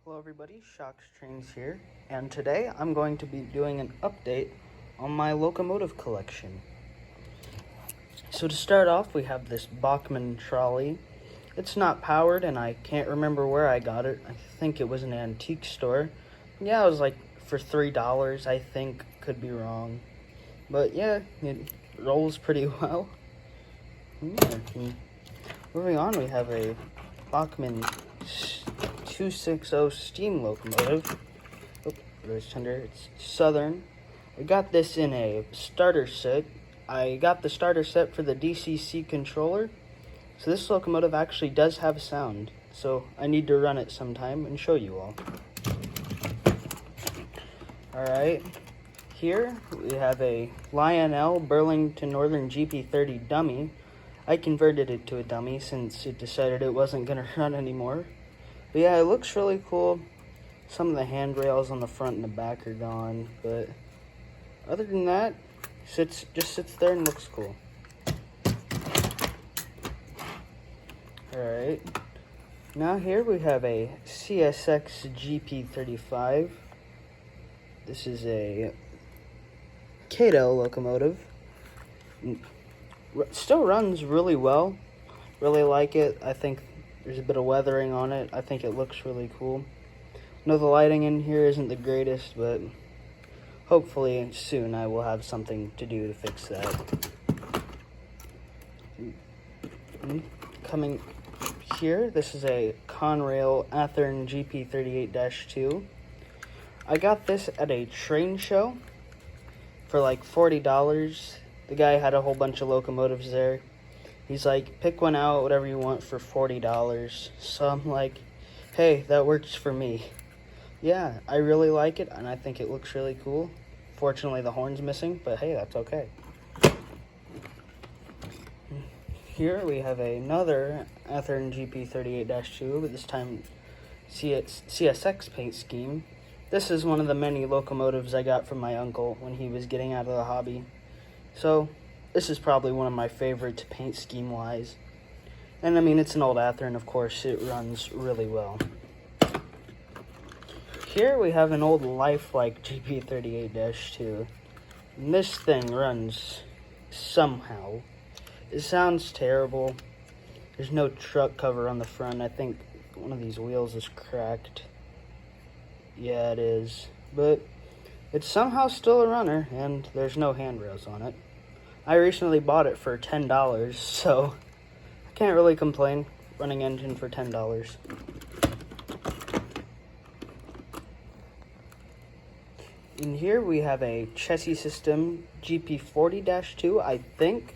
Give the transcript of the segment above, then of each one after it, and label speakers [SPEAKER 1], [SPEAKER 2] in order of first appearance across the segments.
[SPEAKER 1] Hello everybody, Shocks Trains here, and today I'm going to be doing an update on my locomotive collection. So to start off, we have this Bachmann trolley. It's not powered and I can't remember where I got it. I think it was an antique store. Yeah, it was like for $3, I think, could be wrong. But yeah, it rolls pretty well. Moving on, we have a Bachmann 260 steam locomotive. Oh, there's tender. It's Southern. I got this in a starter set. I got the starter set for the DCC controller. So this locomotive actually does have sound. So I need to run it sometime and show you all. Alright. Here we have a Lionel Burlington Northern GP30 dummy. I converted it to a dummy since it decided it wasn't going to run anymore. But yeah, it looks really cool. Some of the handrails on the front and the back are gone, but other than that, just sits there and looks cool. Alright, now here we have a CSX GP35. This is a Cato locomotive. Still runs really well. Really like it. I think there's a bit of weathering on it. I think it looks really cool. I know the lighting in here isn't the greatest, but hopefully soon I will have something to do to fix that. Coming here, this is a Conrail Athearn GP38-2. I got this at a train show for like $40. The guy had a whole bunch of locomotives there. He's like, pick one out, whatever you want, for $40. So I'm like, hey, that works for me. Yeah, I really like it, and I think it looks really cool. Fortunately, the horn's missing, but hey, that's okay. Here we have another Athearn GP38-2, but this time CSX paint scheme. This is one of the many locomotives I got from my uncle when he was getting out of the hobby. So this is probably one of my favorites paint scheme-wise. And I mean, it's an old Athearn, of course, it runs really well. Here we have an old lifelike GP38-2. And this thing runs somehow. It sounds terrible. There's no truck cover on the front. I think one of these wheels is cracked. Yeah, it is. But it's somehow still a runner, and there's no handrails on it. I recently bought it for $10, so I can't really complain. Running engine for $10. In here we have a chassis system GP40-2, I think.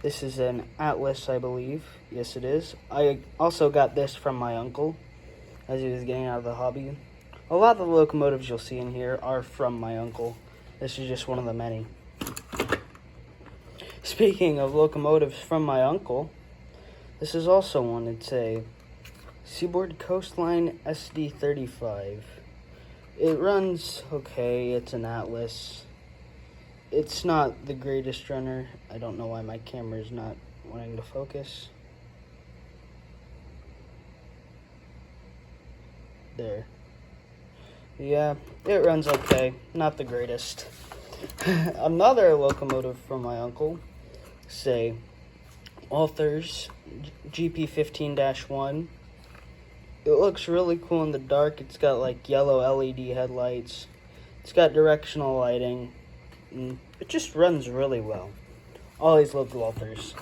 [SPEAKER 1] This is an Atlas, I believe. Yes, it is. I also got this from my uncle as he was getting out of the hobby. A lot of the locomotives you'll see in here are from my uncle. This is just one of the many. Speaking of locomotives from my uncle, this is also one. It's a Seaboard Coastline SD35. It runs okay. It's an Atlas. It's not the greatest runner. I don't know why my camera is not wanting to focus. There. Yeah, it runs okay. Not the greatest. Another locomotive from my uncle, say Walther's GP15-1. It looks really cool in the dark. It's got like yellow LED headlights. It's got directional lighting. And it just runs really well. Always loved Walther's.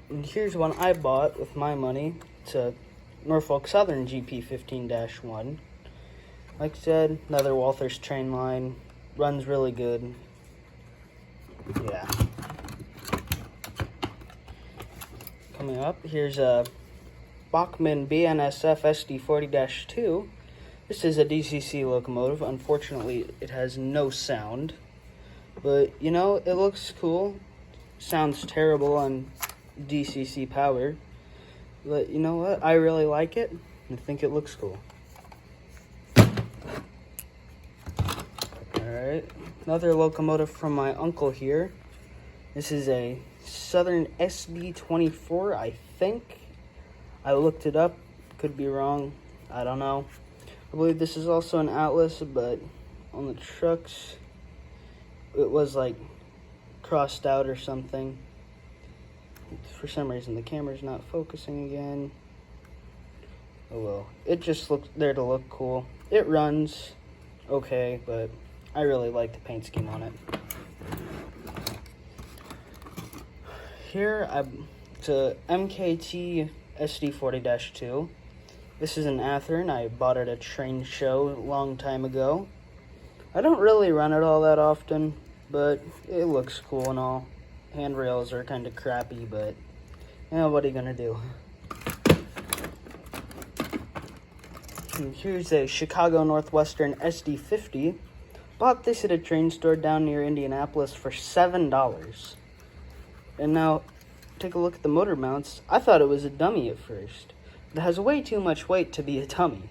[SPEAKER 1] And here's one I bought with my money. It's a Norfolk Southern GP15-1. Like I said, another Walther's train line. Runs really good. Yeah. Coming up, here's a Bachmann BNSF SD40-2. This is a DCC locomotive. Unfortunately, it has no sound. But, you know, it looks cool. Sounds terrible on DCC power. But, you know what? I really like it. I think it looks cool. Alright. Another locomotive from my uncle here. This is a Southern SB24, I think. I looked it up Could be wrong. I don't know. I believe this is also an Atlas, but on the trucks, it was like crossed out or something. For some reason, the camera's not focusing again. Oh well. It just looks there to look cool. It runs okay, but I really like the paint scheme on it. Here, it's a MKT SD40-2. This is an Athearn. I bought it at a train show a long time ago. I don't really run it all that often, but it looks cool and all. Handrails are kind of crappy, but what are you gonna do? And here's a Chicago Northwestern SD50. Bought this at a train store down near Indianapolis for $7. And now, take a look at the motor mounts. I thought it was a dummy at first. It has way too much weight to be a dummy.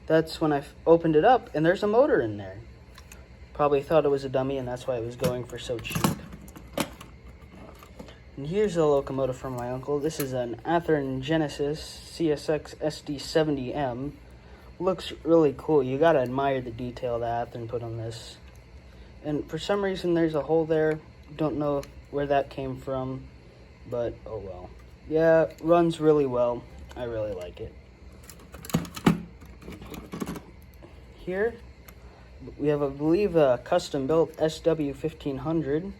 [SPEAKER 1] That's when I opened it up, and there's a motor in there. Probably thought it was a dummy, and that's why it was going for so cheap. And here's a locomotive from my uncle. This is an Athearn Genesis CSX SD70M. Looks really cool. You gotta admire the detail that Athearn put on this. And for some reason, there's a hole there. Don't know where that came from, but oh well. Yeah, runs really well. I really like it. Here, we have, I believe, a custom-built SW1500.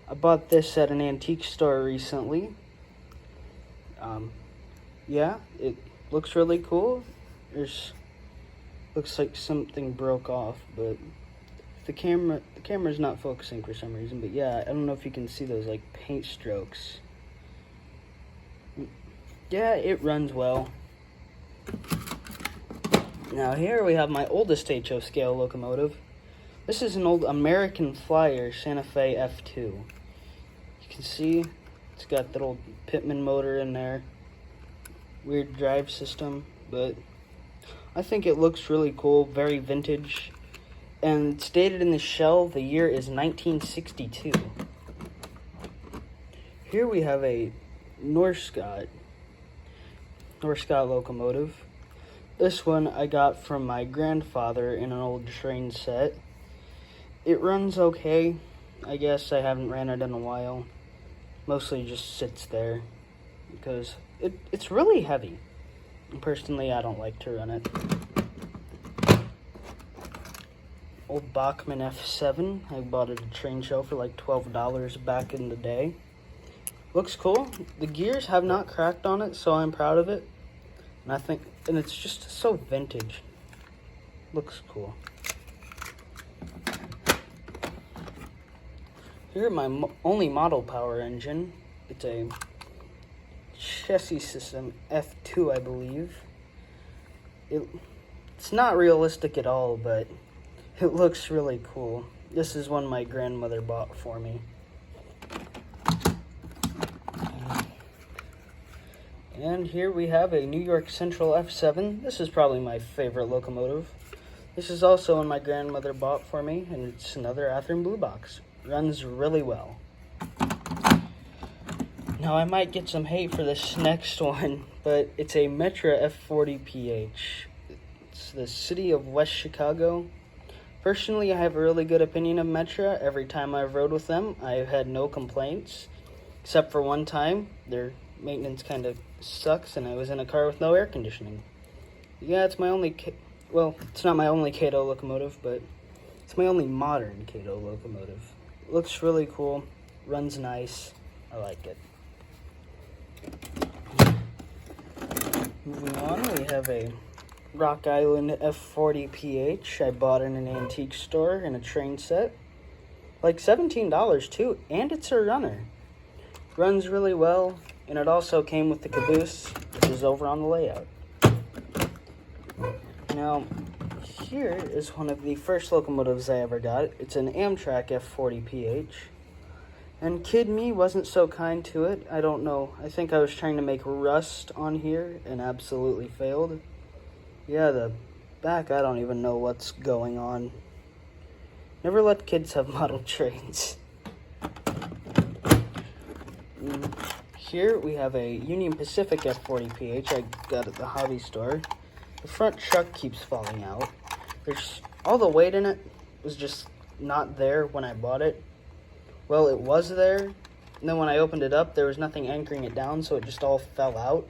[SPEAKER 1] I bought this at an antique store recently. Yeah, it looks really cool. Looks like something broke off, but the camera's not focusing for some reason. But yeah, I don't know if you can see those like paint strokes. Yeah, it runs well. Now here we have my oldest HO scale locomotive. This is an old American Flyer Santa Fe F2. You can see it's got that old Pitman motor in there. Weird drive system, but I think it looks really cool, very vintage. And stated in the shell, the year is 1962. Here we have a Norskott locomotive. This one I got from my grandfather in an old train set. It runs okay. I guess I haven't ran it in a while. Mostly just sits there because it's really heavy. Personally, I don't like to run it. Old Bachmann F7. I bought it at a train show for like $12 back in the day. Looks cool. The gears have not cracked on it, so I'm proud of it. And it's just so vintage. Looks cool. Here, my only model power engine. It's a chassis system F2, I believe. It's not realistic at all, but it looks really cool. This is one my grandmother bought for me. And here we have a New York Central F7. This is probably my favorite locomotive. This is also one my grandmother bought for me, and it's another Athearn Blue Box. Runs really well. Now I might get some hate for this next one, but it's a Metra F40PH. It's the city of West Chicago. Personally, I have a really good opinion of Metra. Every time I've rode with them, I've had no complaints. Except for one time, their maintenance kind of sucks, and I was in a car with no air conditioning. Yeah, it's my only... Well, it's not my only Kato locomotive, but it's my only modern Kato locomotive. It looks really cool. Runs nice. I like it. Moving on, we have a Rock Island F40PH. I bought in an antique store in a train set. Like $17 too, and it's a runner. Runs really well, and it also came with the caboose, which is over on the layout. Now, here is one of the first locomotives I ever got. It's an Amtrak F40PH. And Kid Me wasn't so kind to it. I don't know. I think I was trying to make rust on here and absolutely failed. Yeah, the back, I don't even know what's going on. Never let kids have model trains. Here we have a Union Pacific F40PH I got at the hobby store. The front truck keeps falling out. There's all the weight in it was just not there when I bought it. Well, it was there, and then when I opened it up, there was nothing anchoring it down, so it just all fell out.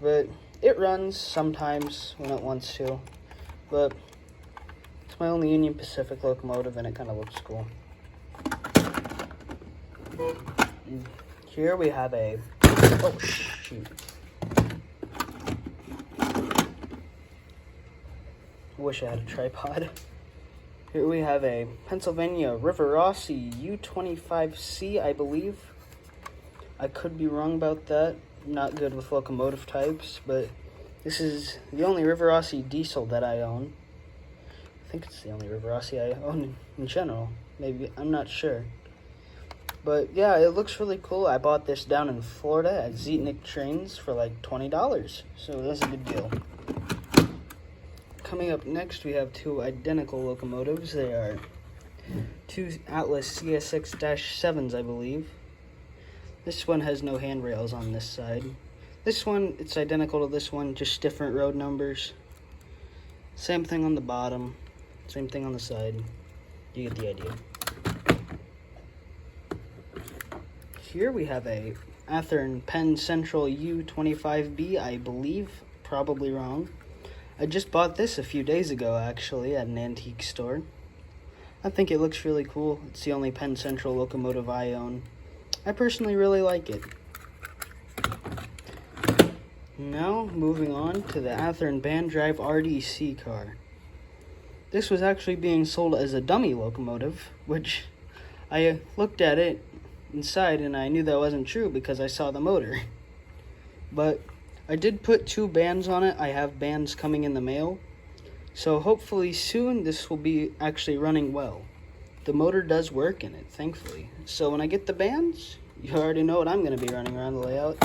[SPEAKER 1] But it runs sometimes when it wants to, but it's my only Union Pacific locomotive, and it kind of looks cool. And here we have a, oh shoot. I wish I had a tripod. Here we have a Pennsylvania River Rossi U25C, I believe. I could be wrong about that. I'm not good with locomotive types, but this is the only River Rossi diesel that I own. I think it's the only River Rossi I own in general. Maybe, I'm not sure. But yeah, it looks really cool. I bought this down in Florida at Zetnik Trains for like $20, so that's a good deal. Coming up next, we have two identical locomotives. They are two Atlas CSX-7s, I believe. This one has no handrails on this side. This one, it's identical to this one, just different road numbers. Same thing on the bottom, same thing on the side. You get the idea. Here we have a Athearn Penn Central U25B, I believe, probably wrong. I just bought this a few days ago, actually, at an antique store. I think it looks really cool. It's the only Penn Central locomotive I own. I personally really like it. Now, moving on to the Athearn Band Drive RDC car. This was actually being sold as a dummy locomotive, which I looked at it inside and I knew that wasn't true because I saw the motor. But I did put two bands on it. I have bands coming in the mail. So hopefully soon this will be actually running well. The motor does work in it, thankfully. So when I get the bands, you already know what I'm going to be running around the layout.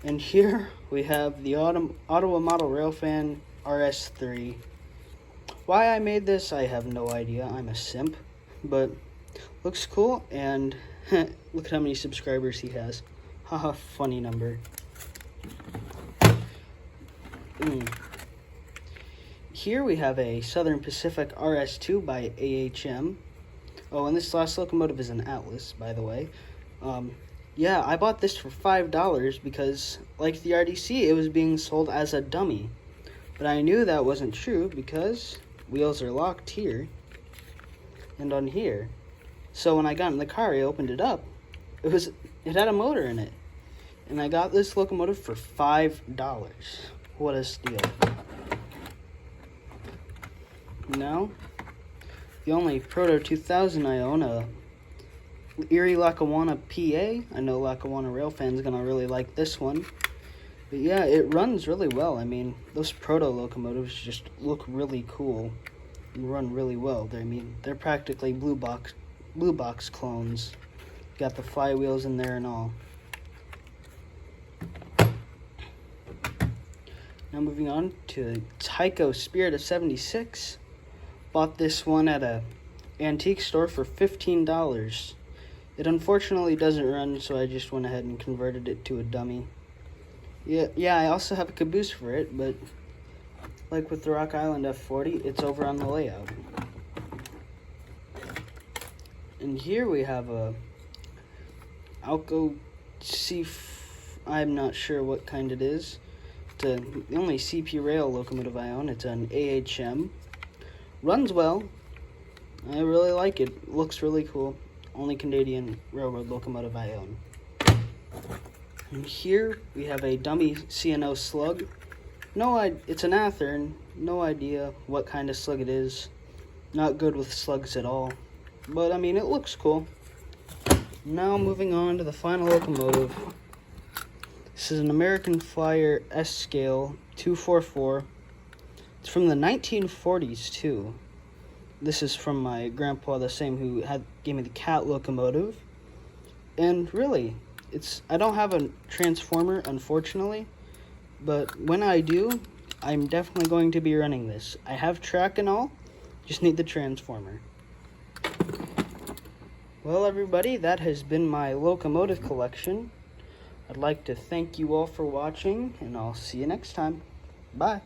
[SPEAKER 1] And here we have the Ottawa Model Railfan RS3. Why I made this, I have no idea. I'm a simp. But looks cool, and look at how many subscribers he has. Haha, funny number. Here we have a Southern Pacific RS2 by AHM. Oh, and this last locomotive is an Atlas, by the way. Yeah, I bought this for $5 because, like the RDC, it was being sold as a dummy. But I knew that wasn't true because wheels are locked here and on here. So when I got in the car, I opened it up. It had a motor in it. And I got this locomotive for $5. What a steal. Now, the only Proto 2000 I own, a Erie Lackawanna PA. I know Lackawanna Railfan's gonna really like this one. But yeah, it runs really well. I mean, those Proto locomotives just look really cool and run really well. They're practically blue box clones. Got the flywheels in there and all. Now moving on to Tyco Spirit of 76. Bought this one at a antique store for $15. It unfortunately doesn't run, so I just went ahead and converted it to a dummy. Yeah, I also have a caboose for it, but like with the Rock Island F40, it's over on the layout. And here we have a Alco C, I'm not sure what kind it is. It's the only CP rail locomotive I own. It's an AHM. Runs well. I really like it. Looks really cool. Only Canadian railroad locomotive I own. And here we have a dummy CNO slug. It's an Athearn. No idea what kind of slug it is. Not good with slugs at all. But I mean, it looks cool. Now moving on to the final locomotive. This is an American Flyer S-Scale 244. It's from the 1940s too. This is from my grandpa, the same who gave me the cat locomotive. And really, I don't have a transformer, unfortunately, but when I do, I'm definitely going to be running this. I have track and all, just need the transformer. Well, everybody, that has been my Locomotive collection. I'd like to thank you all for watching, and I'll see you next time. Bye.